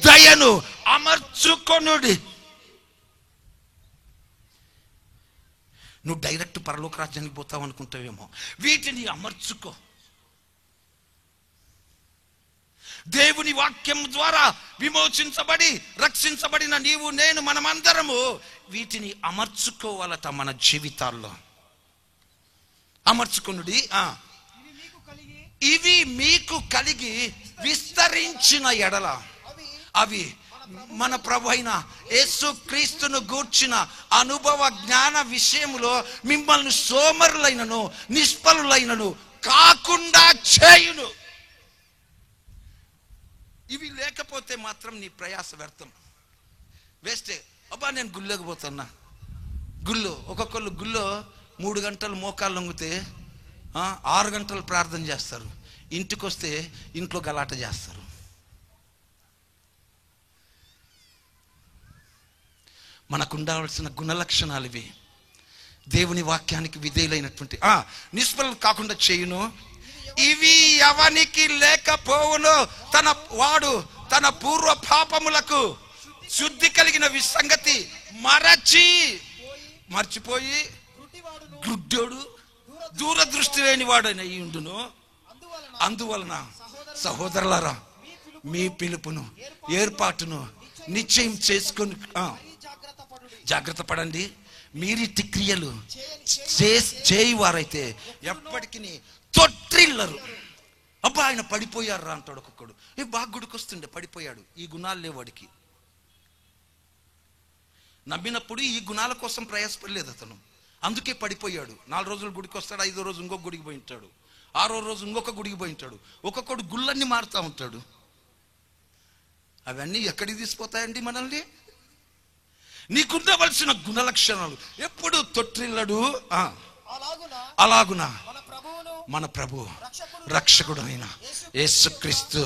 దయను అమర్చుకొనుడి. నువ్వు డైరెక్ట్ పరలోక రాజ్యానికి పోతావు అనుకుంటావేమో, వీటిని అమర్చుకో. దేవుని వాక్యం ద్వారా విమోచించబడి రక్షించబడిన నీవు నేను మనమందరము వీటిని అమర్చుకోవాలట మన జీవితాల్లో. అమర్చుకొనుడి. ఇవి మీకు కలిగి విస్తరించిన ఎడల, అవి మన ప్రభు అయిన యేసుక్రీస్తును గూర్చిన అనుభవ జ్ఞాన విషయములో మిమ్మల్ని సోమరులైనను నిష్ఫలులైనను కాకుండా చేయును. ఇవి లేకపోతే మాత్రం నీ ప్రయాస వ్యర్థం, వేస్టే. అబ్బా నేను గుళ్ళోకి పోతున్నా, ఒక్కొక్కళ్ళు గుళ్ళో 3 గంటలు మోకాళ్ళు లొంగితే 6 గంటలు ప్రార్థన చేస్తారు, ఇంటికి వస్తే ఇంట్లో గలాట చేస్తారు. మనకు ఉండాల్సిన గుణలక్షణాలు ఇవి. దేవుని వాక్యానికి విధేయులైనటువంటి నిష్ఫలం కాకుండా చేయును. ఇవి ఎవనికి లేకపోవును, తన పూర్వ పాపములకు శుద్ధి కలిగిన సంగతి మర్చిపోయి గుడ్డోడు దూరదృష్టి లేని వాడైన ఉండును. అందువలన సహోదరులారా, మీ పిలుపును ఏర్పాటును నిశ్చయం చేసుకొని జాగ్రత్త పడండి. మీరిటి క్రియలు చేయువారైతే ఎప్పటికీ తొట్టిల్లరు. అబ్బా ఆయన పడిపోయారు అంటాడు ఒక్కొక్కడు. బాగా గుడికొస్తుండే, పడిపోయాడు. ఈ గుణాలు లేవు వాడికి. నమ్మినప్పుడు ఈ గుణాల కోసం ప్రయాసపడలేదు అతను, అందుకే పడిపోయాడు. 4 రోజులు గుడికి వస్తాడు, 5వ రోజు ఇంకొక గుడికి పోయి ఉంటాడు, 6వ రోజు ఇంకొక గుడికి పోయి ఉంటాడు. ఒక్కొక్కడు గుళ్ళన్నీ మారుతూ ఉంటాడు. అవన్నీ ఎక్కడికి తీసుకుపోతాయండి మనల్ని? నీకుండవలసిన గుణలక్షణాలు ఎప్పుడు తొట్టిల్లడు. అలాగున మన ప్రభు రక్షకుడు అయిన యేసుక్రీస్తు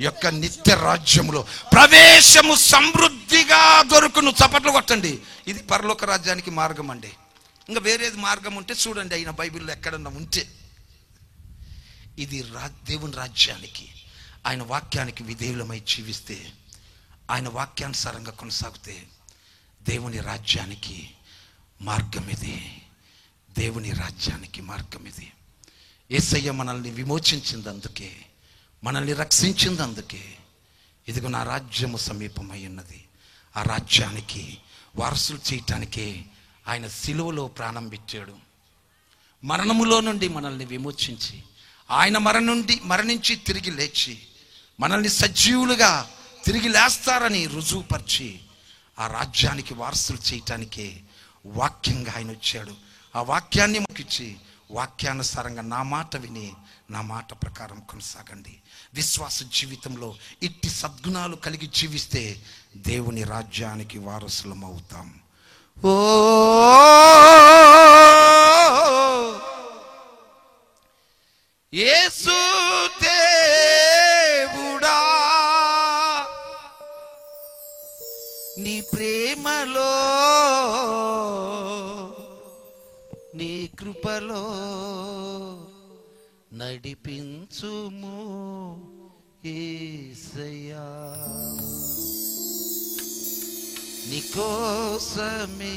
యొక్క నిత్య రాజ్యములో ప్రవేశము సమృద్ధిగా దొరుకును. చప్పట్లు కొట్టండి. ఇది పరలోక రాజ్యానికి మార్గం అండి. ఇంకా వేరేది మార్గం ఉంటే చూడండి, అయిన బైబిల్లో ఎక్కడన్నా ఉంటే. ఇది దేవుని రాజ్యానికి, ఆయన వాక్యానికి విధేయులమై జీవిస్తే, ఆయన వాక్యానుసారంగా కొనసాగితే దేవుని రాజ్యానికి మార్గం ఇది. దేవుని రాజ్యానికి మార్గం ఇది. యేసయ్య మనల్ని విమోచించింది అందుకే, మనల్ని రక్షించింది అందుకే. ఇదిగో నా రాజ్యము సమీపమై ఉన్నది. ఆ రాజ్యానికి వారసులు చేయటానికే ఆయన సిలువలో ప్రాణం పెట్టాడు. మరణములో నుండి మనల్ని విమోచించి, ఆయన మరణించి తిరిగి లేచి మనల్ని సజీవులుగా తిరిగి లేస్తారని రుజువుపరిచి ఆ రాజ్యానికి వారసులు చేయటానికే వాక్యంగా ఆయన వచ్చాడు. ఆ వాక్యాన్ని మాకిచ్చి వాక్యానుసారంగా నా మాట విని నా మాట ప్రకారం కొనసాగండి. విశ్వాస జీవితంలో ఇట్టి సద్గుణాలు కలిగి జీవిస్తే దేవుని రాజ్యానికి వారసులం అవుతాం. ఓ యేసు దేవుడా, నీ ప్రేమలో నీ కృపలో నడిపించుము యేసయ్యా. నీకోసమే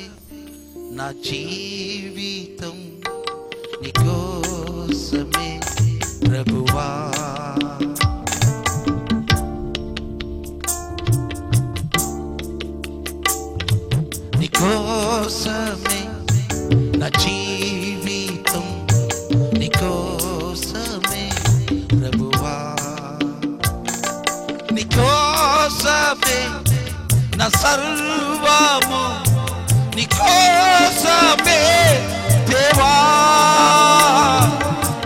నా జీవితం, నీకోసమే ప్రభువా. నీకోసమే నా జీవితం, నీకోసమే ప్రభువా. నీకోసమే నా సర్వము, నీకోసమే దేవా.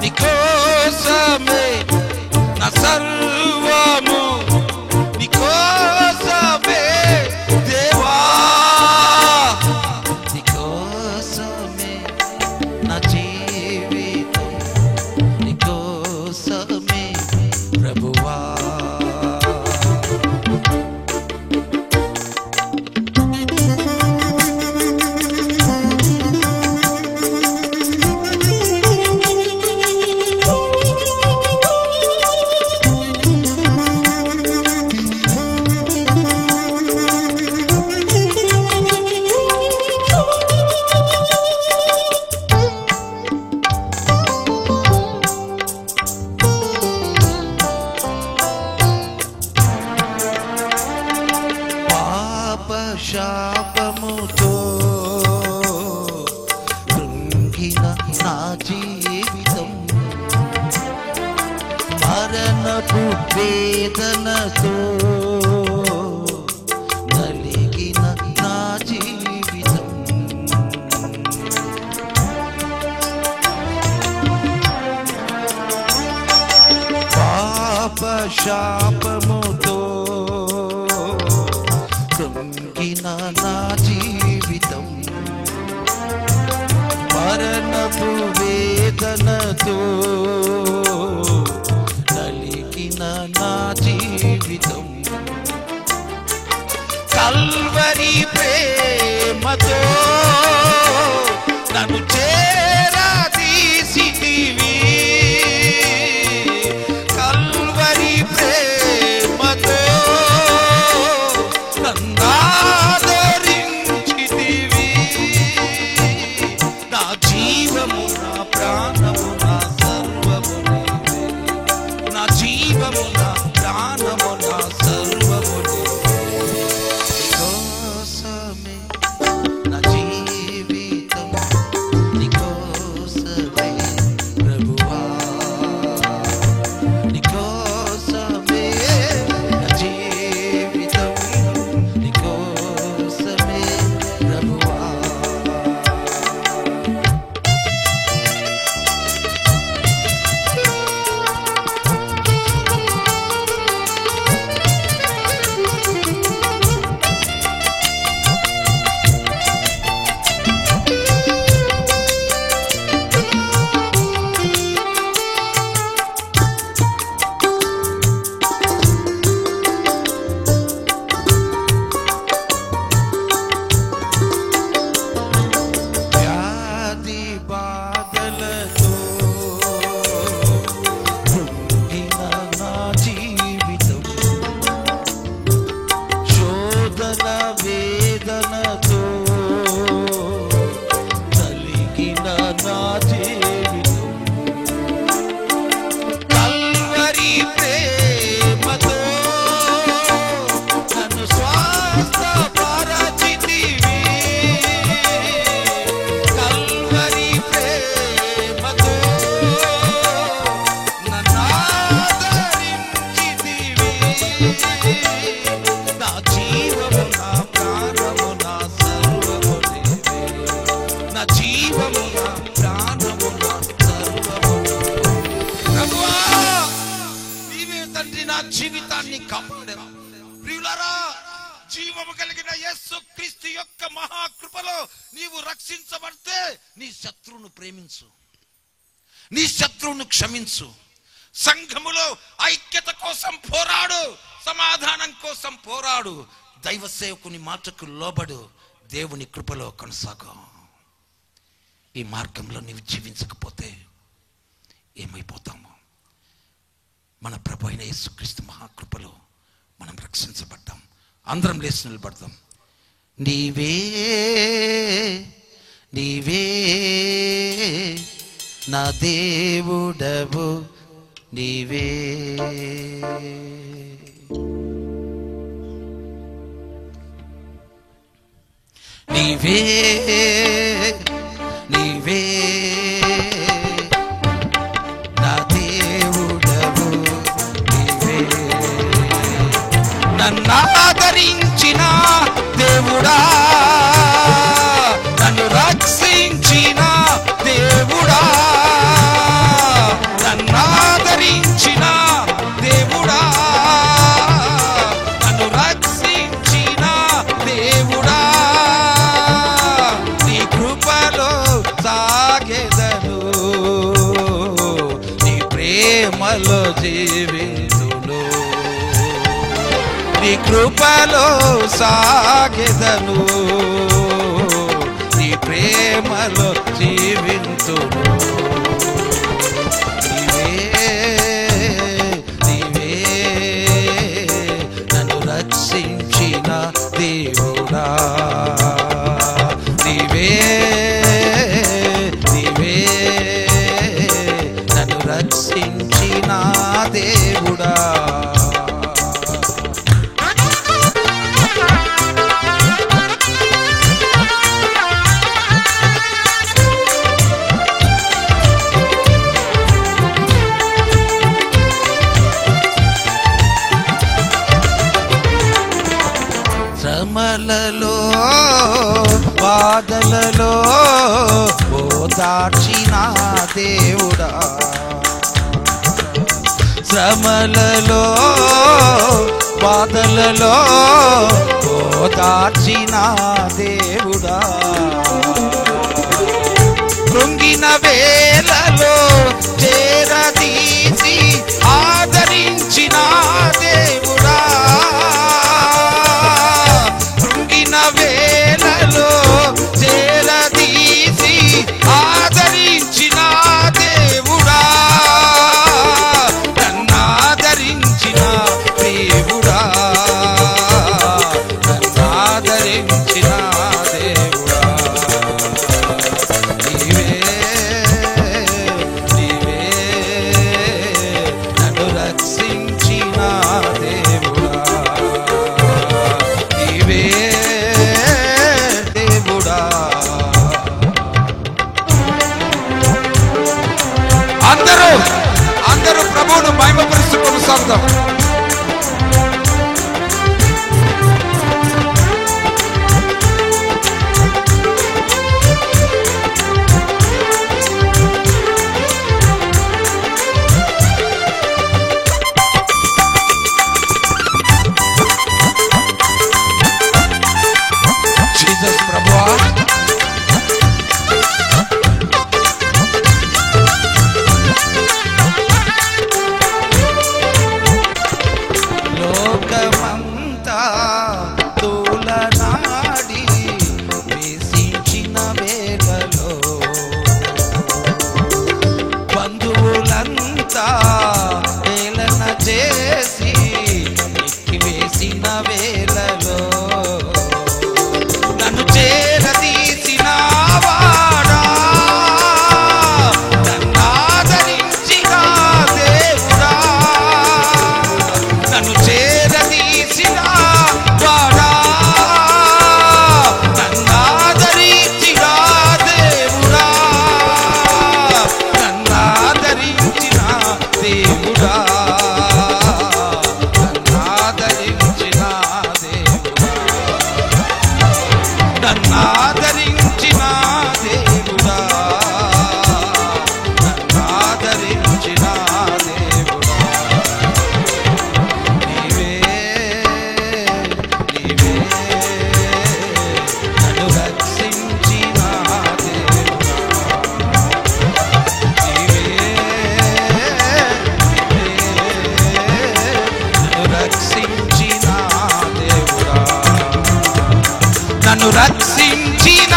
నీకోసమే నా సర్వము, నీకోసమే దేవా. నీకోసమే నా జీవితం, నీకోసమే ప్రభువా. శాపముతో కృంగిన నా జీవితం మరణపు వేదనతో నలిగిన నా జీవితం పాప శాపముతో కృంగిన నా జీవితం మరణపు వేదనతో నలిగిన నా జీవితం కల్వరి ప్రేమతో నన్ను చేరదీసితివి కల్వరి ప్రేమతో నన్నాదరించితివి నా జీవము నా ప్రాణము నా సర్వము నీవే నా జీవము నా ప్రాణము నా సర్వము నీకోసమే నా జీవితం నీకోసమే ప్రభువా నీకోసమే నా జీవితం నీకోసమే ప్రభువా వ్యాధి బాధలతో కృంగిన నా జీవితం శోధన వేదనతో నలిగిన నా జీవితం కల్వరి ప్రేమతో నన్ను స్వస్థపరచితివి కల్వరి ప్రేమతో నన్నాదరించితివి నా జీవము నా ప్రాణము నా సర్వము నీవే నా జీవము నా ప్రాణము నా సర్వము ప్రభువా నీవే తండ్రి నా జీవితాన్ని కాపాడావు ప్రియులారా జీవము కలిగిన యేసుక్రీస్తు యొక్క మహాకృపలో నీవు రక్షించబడితే నీ శత్రువును ప్రేమించు నీ శత్రువును క్షమించు సంఘములో ఐక్యత కోసం పోరాడు సమాధానం కోసం పోరాడు దైవ సేవకుని మాటకు లోబడు దేవుని కృపలో కొనసాగు ఈ మార్గంలో నీవు జీవించకపోతే ఏమైపోతాము మన ప్రభు అయిన యేసుక్రీస్తు మహాకృపలో మనం రక్షించబడ్డాం అందరం లేచి నిలబడతాం నీవే నీవే నా దేవుడవు నీవే నీవే నీవే నా దేవుడవు నీవే నన్నాదరించిన దేవుడా నన్ను రక్షించిన దేవుడా నన్నాదరించిన దేవుడా నన్ను రక్షించిన దేవుడా నీ కృపలో సాగెదను నీ ప్రేమలో జీవితును నీ కృపలో సాగెదను నీ ప్రేమలో జీవితును నీవే నీవే నన్ను రక్షించిన దేవుడా నీవే నీవే నన్ను రక్షించిన దేవుడా శ్రమలలో బాధలలో ఓదార్చిన దేవుడా, శ్రమలలో బాధలలో ఓదార్చిన దేవుడా, కృంగిన వేళలో చేరదీసి ఆదరించిన దేవుడా, కృంగిన వేళలో చేరదీసి ఆదరించిన దేవుడా, నన్నాదరించిన దేవుడా, నన్నాదరించిన దేవుడా, నీవే నీవే నన్ను రక్షించిన దేవుడా, నీవే దేవుడా. అందరూ ప్రభువును మహిమపరుస్తూ కొనసాగుదాం. జీసస్ ప్రభువా, లోకమంతా తూలనాడి వేసించిన వేళలో, బంధువులంతా వేలన చేసి ఎక్కివేసిన వేళలో, నన్ను చేరదీసిన వాడా, నన్నాదరించిన దేవుడా, నన్ను చేరదీసిన వాడా, నన్నాదరించిన దేవుడా, నన్నాదరించిన దేవుడా, నన్నాదరించిన దేవుడా, నన్నాదరించిన దేవుడా, నన్నాదరించిన దేవుడా, నీవే నీవే నన్ను రక్షించిన దేవుడా, నీవే నన్ను రక్షించిన దేవుడా, నన్ను రక్షించిన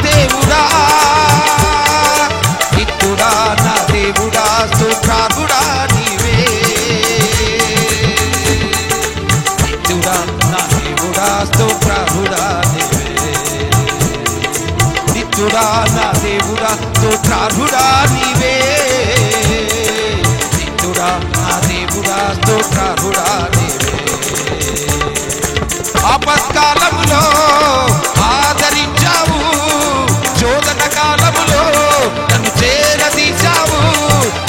దేవుడా, నిత్యుడా నా దేవుడా, స్తోత్రార్హుడా నీవే, నిత్యుడా నా దేవుడా, స్తోత్రార్హుడా నీవే, నిత్యుడా నా దేవుడా, స్తోత్రార్హుడా నీవే, నిత్యుడా నా దేవుడా, స్తోత్రార్హుడా నీవే. ఆపత్కాలములో ఆదరించావు, శోధన కాలములో నన్ను చేరదీశావు,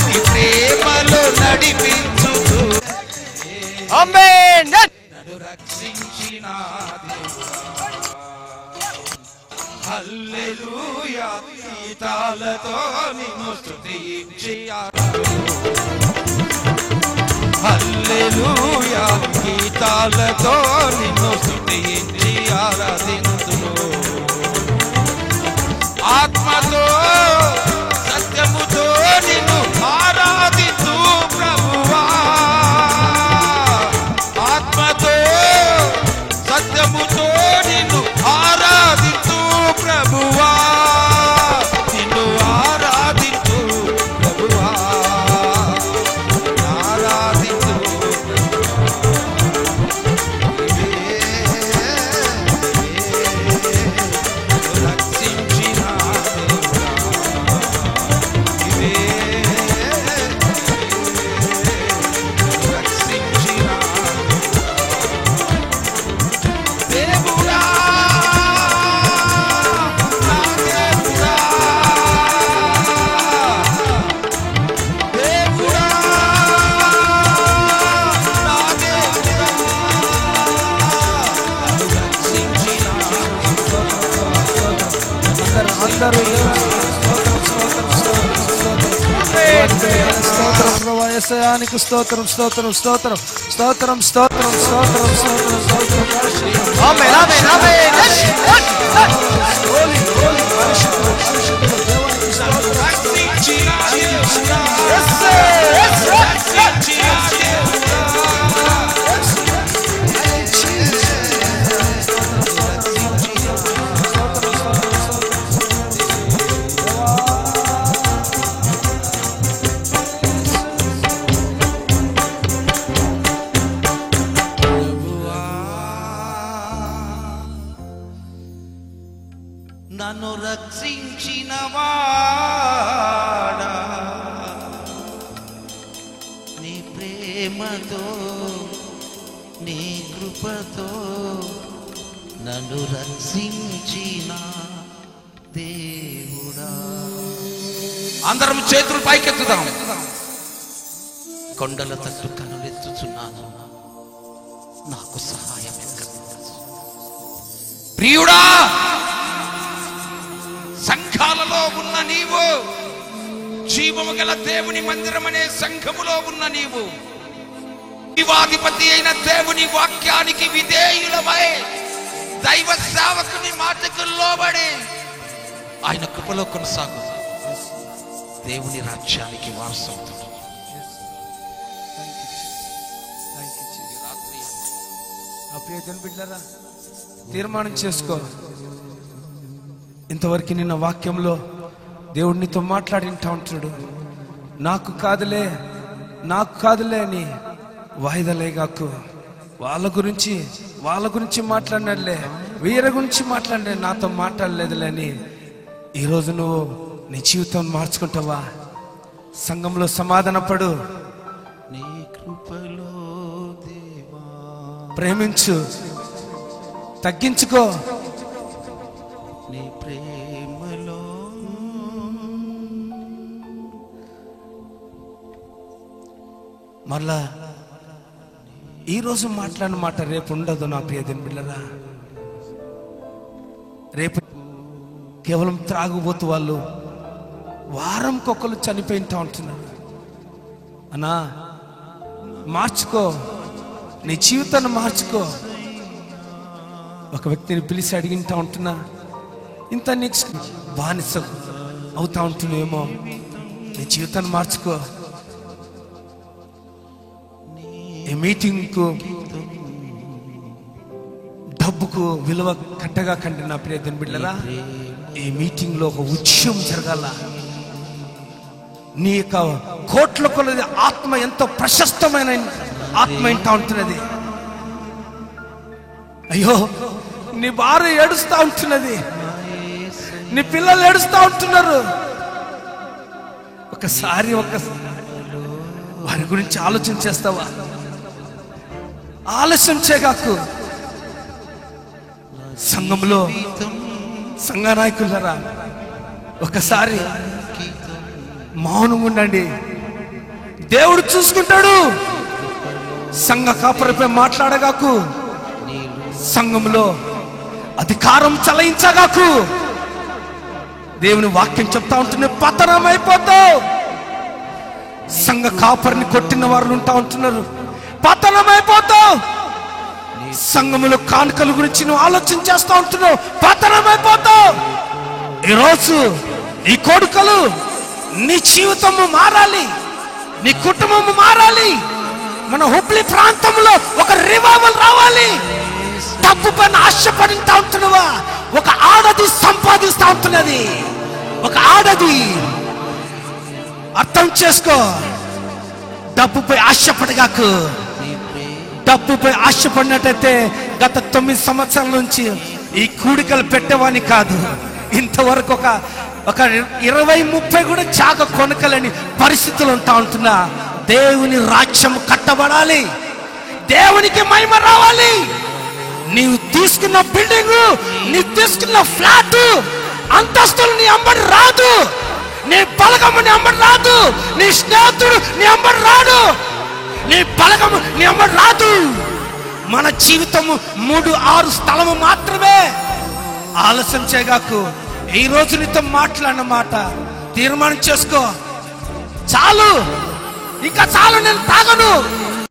నీ ప్రేమలో నడిపించుతూ ఆమేన్. నన్ను రక్షించిన దేవుడా, హల్లెలూయా గీతాలతో నిన్ను స్తుతించి హల్లెలూయా గీతాలతో నిన్ను స్తుతించి ఆరాధింతును, ఆత్మతో సత్యముతో నిన్ను ఆరాధించు ప్రభువా, ఆత్మతో సత్యముతో నిన్ను ఆరాధించు ప్రభువా, నిన్ను ఆరాధించు ప్రభువా, ఆరాధించు రక్షించిన దేవుడా, యేసయానికి స్తోత్రం స్తోత్రం స్తోత్రం స్తోత్రం స్తోత్రం స్తోత్రం స్తోత్రం స్తోత్రం. ఆమేన్ ఆమేన్ ఆమేన్. హోలీ హోలీ పరిశుద్ధ పరిశుద్ధ దేవానికి స్తోత్రం. నన్ను రక్షించిన వాడా, నీ ప్రేమతో నీ కృపతో నన్ను రక్షించిన దేవుడా. అందరం చేతులు పైకెత్తుదాం. కొండల తట్టు కనులెత్తుచున్నాను, నాకు సహాయం ఎక్కడ. ప్రియుడా, సంఘాలలో ఉన్న నీవు, జీవము గల దేవుని మందిరం అనే సంఘములో ఉన్న నీవు, జీవాధిపతి అయిన దేవుని వాక్యానికి విధేయులమై దైవ సేవకుని మాటకు లోబడి ఆయన కృపలో కొనసాగు, దేవుని రాజ్యానికి వారసవుతాడు. ప్రియజన బిడ్డలారా, తీర్మానం చేసుకో. ఇంతవరకు నిన్న వాక్యంలో దేవుడు నీతో మాట్లాడింటా ఉంటున్నాడు. నాకు కాదులే అని వాయిదాలేగాకు. వాళ్ళ గురించి మాట్లాడినట్లే, వీరి గురించి మాట్లాడే, నాతో మాట్లాడలేదులే అని ఈరోజు నువ్వు నీ జీవితం మార్చుకుంటావా? సంఘంలో సమాధానపడు, నీ కృపలో దేవా, ప్రేమించు, తగ్గించుకో. నీ ప్రేమలో మరలా ఈరోజు మాట్లాడిన మాట రేపు ఉండదు నా ప్రియదేని బిడ్డలారా. రేపు కేవలం త్రాగుబోతు వాళ్ళు వారంకొకరు చనిపోయింటా ఉంటున్నారు. అన్నా, మార్చుకో, నీ జీవితాన్ని మార్చుకో. ఒక వ్యక్తిని పిలిచి అడిగింటా ఉంటున్నా, ఇంత నీకు బానిస అవుతా ఉంటున్నావేమో, నీ జీవితాన్ని మార్చుకో. ఈ మీటింగ్కు డబ్బుకు విలువ కట్టగా కండి నా ప్రియదేని బిడ్డలారా. ఈ మీటింగ్ లో ఒక ఉద్యమం జరగాల. నీ యొక్క కోట్ల కొలది ఆత్మ ఎంతో ప్రశస్తమైన ఆత్మ ఇంటా ఉంటున్నది. అయ్యో, నీ భార్య ఏడుస్తా ఉంటున్నది, నీ పిల్లలు ఏడుస్తా ఉంటున్నారు. ఒకసారి వారి గురించి ఆలోచన చేస్తావా? ఆలస్యం చేయగాకు. సంఘంలో సంఘ నాయకులరా, ఒకసారి మౌనం ఉండండి, దేవుడు చూసుకుంటాడు. సంఘ కాపరిపై మాట్లాడగాకు. సంఘంలో అధికారం చలాయించగాకు. దేవుని వాక్యం చెప్తా ఉంటున్న పతనం అయిపోతావు. సంఘ కాపరిని కొట్టిన వారు ఉంటా ఉంటున్నారు, పతనం అయిపోతావు. సంఘములో కానుకల గురించి నువ్వు ఆలోచన చేస్తా ఉంటున్నావు, పతనం అయిపోతావు. ఈరోజు ఈ కోడుకలు నీ జీవితము మారాలి, నీ కుటుంబము మారాలి. మన హుబ్లీ ప్రాంతంలో ఒక రివైవల్ రావాలి. డబ్బు పైన ఆశపడింటా ఉంటున్నావా? ఒక ఆడది సంపాదిస్తా ఉంటున్నది, ఒక ఆడది. అర్థం చేసుకో, డబ్బుపై ఆశపడగాకు. డబ్బుపై ఆశపడినట్టయితే గత 9 సంవత్సరాల నుంచి ఈ కూడికలు పెట్టేవాని కాదు. ఇంతవరకు ఒక 20-30 కూడా జాగ కొనకలేని పరిస్థితులు ఉంటా ఉంటున్నా. దేవుని రాజ్యం కట్టబడాలి, దేవునికి మహిమ రావాలి. నీవు తీసుకున్న బిల్డింగ్, నీవు తీసుకున్న ఫ్లాట్ అంతస్తులు నీ అంబడి రాదు, నీ బలగము నీ అంబడి రాదు, నీ స్నేహితుడు నీ అంబడి రాడు, నీ బలగము నీ అంబడి రాదు. మన జీవితము 3-6 స్థలము మాత్రమే. ఆలస్యం చేయగాకు. ఈ రోజు నీతో మాట్లాడిన మాట తీర్మానం చేసుకో. చాలు, ఇంకా చాలు, నేను తాగను.